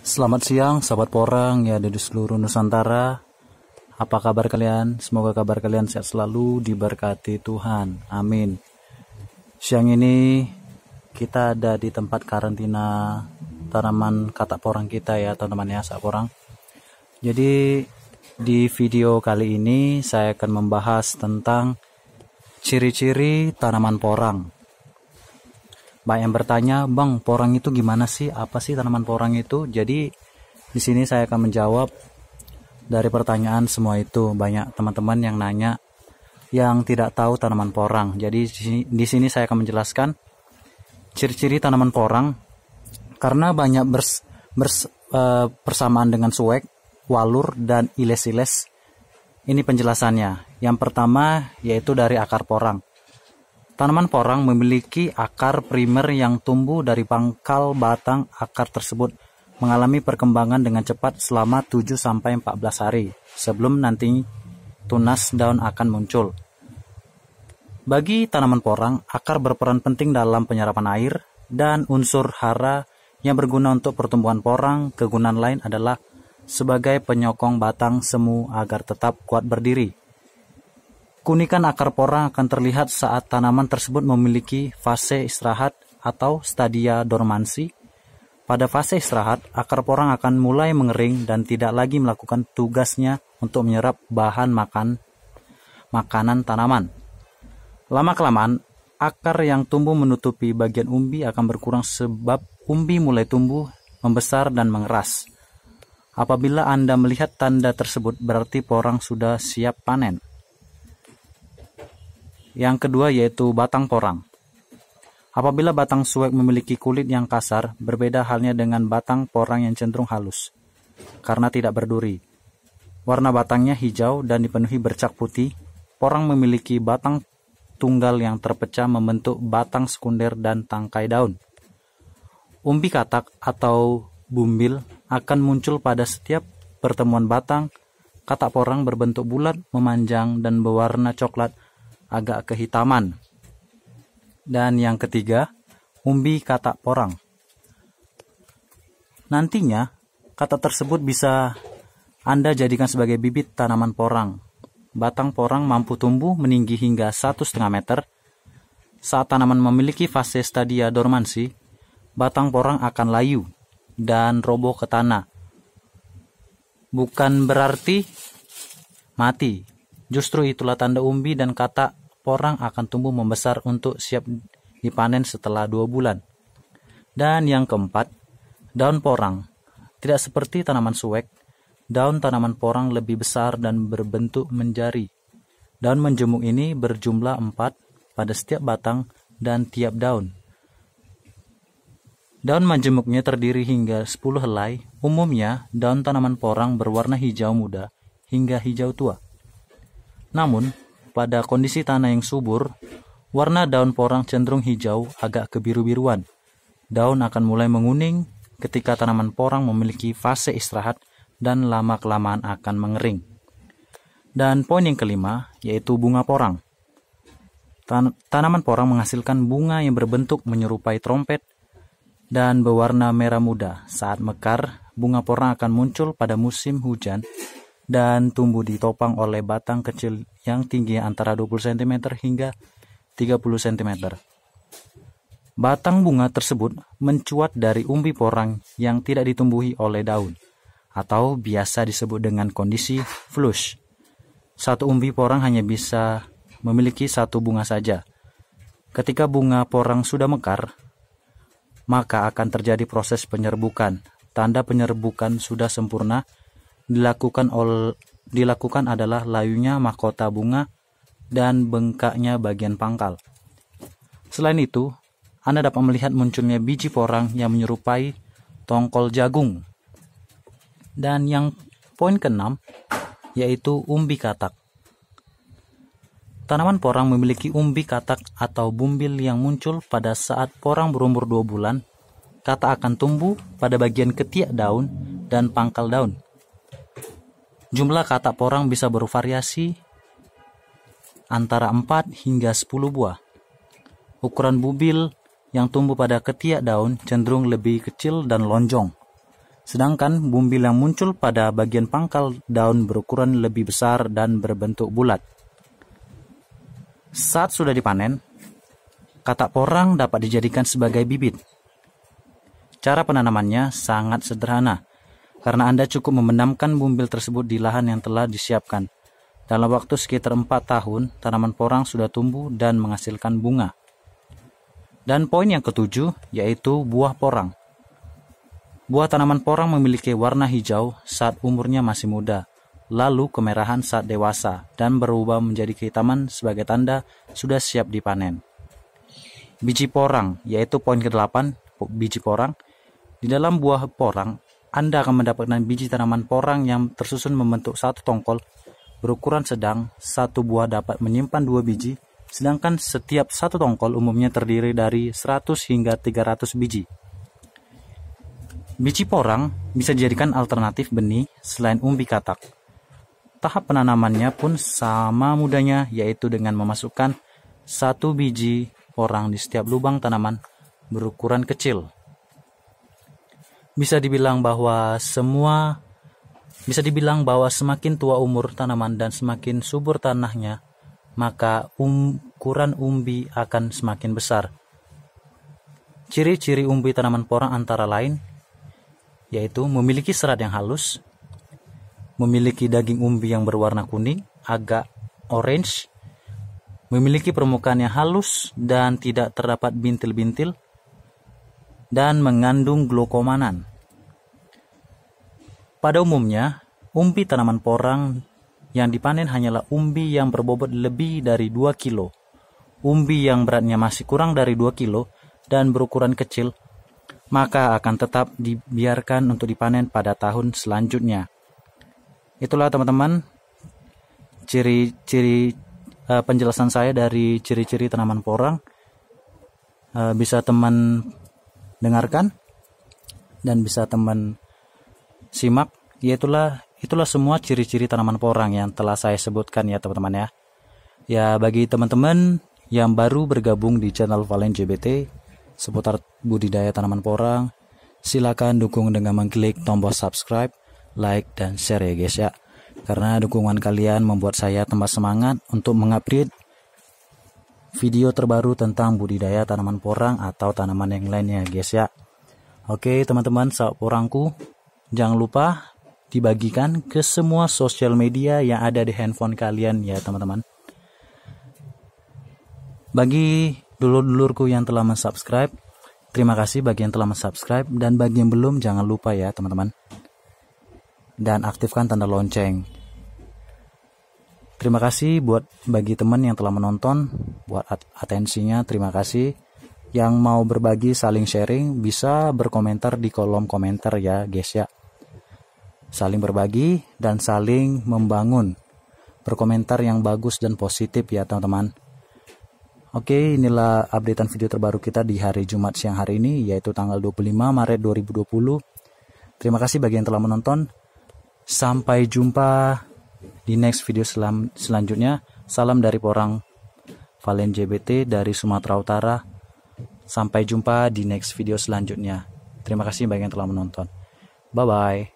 Selamat siang sahabat porang ya di seluruh Nusantara. Apa kabar kalian? Semoga kabar kalian sehat selalu, diberkati Tuhan. Amin. Siang ini kita ada di tempat karantina tanaman katak porang kita ya teman-teman ya sahabat porang. Jadi di video kali ini saya akan membahas tentang ciri-ciri tanaman porang. Banyak yang bertanya, "Bang, porang itu gimana sih? Apa sih tanaman porang itu?" Jadi di sini saya akan menjawab dari pertanyaan semua itu. Banyak teman-teman yang nanya yang tidak tahu tanaman porang. Jadi di sini saya akan menjelaskan ciri-ciri tanaman porang karena banyak persamaan dengan suwek, walur, dan iles-iles. Ini penjelasannya. Yang pertama yaitu dari akar porang. Tanaman porang memiliki akar primer yang tumbuh dari pangkal batang akar tersebut mengalami perkembangan dengan cepat selama 7-14 hari sebelum nanti tunas daun akan muncul. Bagi tanaman porang, akar berperan penting dalam penyerapan air dan unsur hara yang berguna untuk pertumbuhan porang. Kegunaan lain adalah sebagai penyokong batang semu agar tetap kuat berdiri. Keunikan akar porang akan terlihat saat tanaman tersebut memiliki fase istirahat atau stadia dormansi. Pada fase istirahat, akar porang akan mulai mengering dan tidak lagi melakukan tugasnya untuk menyerap bahan makanan tanaman. Lama-kelamaan, akar yang tumbuh menutupi bagian umbi akan berkurang sebab umbi mulai tumbuh, membesar, dan mengeras. Apabila Anda melihat tanda tersebut, berarti porang sudah siap panen. Yang kedua yaitu batang porang. Apabila batang suwek memiliki kulit yang kasar, berbeda halnya dengan batang porang yang cenderung halus, karena tidak berduri. Warna batangnya hijau dan dipenuhi bercak putih. Porang memiliki batang tunggal yang terpecah membentuk batang sekunder dan tangkai daun. Umbi katak atau bumbil akan muncul pada setiap pertemuan batang. Katak porang berbentuk bulat, memanjang, dan berwarna coklat agak kehitaman. Dan yang ketiga, umbi katak porang. Nantinya, katak tersebut bisa Anda jadikan sebagai bibit tanaman porang. Batang porang mampu tumbuh meninggi hingga 1,5 meter. Saat tanaman memiliki fase stadia dormansi, batang porang akan layu dan roboh ke tanah. Bukan berarti mati. Justru itulah tanda umbi dan katak porang akan tumbuh membesar untuk siap dipanen setelah 2 bulan. Dan yang keempat, daun porang. Tidak seperti tanaman suwek, daun tanaman porang lebih besar dan berbentuk menjari. Daun menjemuk ini berjumlah 4 pada setiap batang dan tiap daun. Daun menjemuknya terdiri hingga 10 helai. Umumnya, daun tanaman porang berwarna hijau muda hingga hijau tua. Namun, pada kondisi tanah yang subur, warna daun porang cenderung hijau agak kebiru-biruan. Daun akan mulai menguning ketika tanaman porang memiliki fase istirahat dan lama-kelamaan akan mengering. Dan poin yang kelima, yaitu bunga porang. Tanaman porang menghasilkan bunga yang berbentuk menyerupai trompet dan berwarna merah muda. Saat mekar, bunga porang akan muncul pada musim hujan dan tumbuh ditopang oleh batang kecil yang tingginya antara 20 cm hingga 30 cm. Batang bunga tersebut mencuat dari umbi porang yang tidak ditumbuhi oleh daun, atau biasa disebut dengan kondisi flush. Satu umbi porang hanya bisa memiliki satu bunga saja. Ketika bunga porang sudah mekar, maka akan terjadi proses penyerbukan. Tanda penyerbukan sudah sempurna dilakukan adalah layunya mahkota bunga dan bengkaknya bagian pangkal. Selain itu, Anda dapat melihat munculnya biji porang yang menyerupai tongkol jagung. Dan yang poin keenam, yaitu umbi katak. Tanaman porang memiliki umbi katak atau bumbil yang muncul pada saat porang berumur 2 bulan. Katak akan tumbuh pada bagian ketiak daun dan pangkal daun. Jumlah katak porang bisa bervariasi antara 4 hingga 10 buah. Ukuran bumbil yang tumbuh pada ketiak daun cenderung lebih kecil dan lonjong. Sedangkan bumbil yang muncul pada bagian pangkal daun berukuran lebih besar dan berbentuk bulat. Saat sudah dipanen, katak porang dapat dijadikan sebagai bibit. Cara penanamannya sangat sederhana, karena Anda cukup memendamkan bumbil tersebut di lahan yang telah disiapkan. Dalam waktu sekitar 4 tahun, tanaman porang sudah tumbuh dan menghasilkan bunga. Dan poin yang ketujuh, yaitu buah porang. Buah tanaman porang memiliki warna hijau saat umurnya masih muda, lalu kemerahan saat dewasa, dan berubah menjadi kehitaman sebagai tanda sudah siap dipanen. Biji porang, yaitu poin ke-8, biji porang. Di dalam buah porang, Anda akan mendapatkan biji tanaman porang yang tersusun membentuk satu tongkol berukuran sedang. Satu buah dapat menyimpan 2 biji, sedangkan setiap satu tongkol umumnya terdiri dari 100 hingga 300 biji. Biji porang bisa dijadikan alternatif benih selain umbi katak. Tahap penanamannya pun sama mudahnya, yaitu dengan memasukkan 1 biji porang di setiap lubang tanaman berukuran kecil. Bisa dibilang bahwa semakin tua umur tanaman dan semakin subur tanahnya, maka ukuran umbi akan semakin besar. Ciri-ciri umbi tanaman porang antara lain yaitu memiliki serat yang halus, memiliki daging umbi yang berwarna kuning, agak orange, memiliki permukaan yang halus dan tidak terdapat bintil-bintil, dan mengandung glokomanan. Pada umumnya, umbi tanaman porang yang dipanen hanyalah umbi yang berbobot lebih dari 2 kilo. Umbi yang beratnya masih kurang dari 2 kilo dan berukuran kecil, maka akan tetap dibiarkan untuk dipanen pada tahun selanjutnya. Itulah teman-teman ciri-ciri penjelasan saya dari ciri-ciri tanaman porang. Bisa teman dengarkan dan bisa teman simak. Itulah semua ciri-ciri tanaman porang yang telah saya sebutkan ya teman-teman ya. Ya, bagi teman-teman yang baru bergabung di channel Valen JBT seputar budidaya tanaman porang, silakan dukung dengan mengklik tombol subscribe, like, dan share ya guys ya. Karena dukungan kalian membuat saya tambah semangat untuk mengupdate video terbaru tentang budidaya tanaman porang atau tanaman yang lainnya guys ya. Oke teman-teman sahabat porangku, jangan lupa dibagikan ke semua sosial media yang ada di handphone kalian ya teman-teman. Bagi dulur-dulurku yang telah mensubscribe, terima kasih bagi yang telah mensubscribe, dan bagi yang belum jangan lupa ya teman-teman, dan aktifkan tanda lonceng. Terima kasih bagi teman yang telah menonton, buat atensinya terima kasih. Yang mau berbagi saling sharing bisa berkomentar di kolom komentar ya guys ya. Saling berbagi dan saling membangun, berkomentar yang bagus dan positif ya teman-teman. Oke, inilah updatean video terbaru kita di hari Jumat siang hari ini, yaitu tanggal 25 Maret 2020. Terima kasih bagi yang telah menonton. Sampai jumpa di next video selanjutnya. Salam dari Porang Valen JBT dari Sumatera Utara. Sampai jumpa di next video selanjutnya. Terima kasih bagi yang telah menonton. Bye-bye.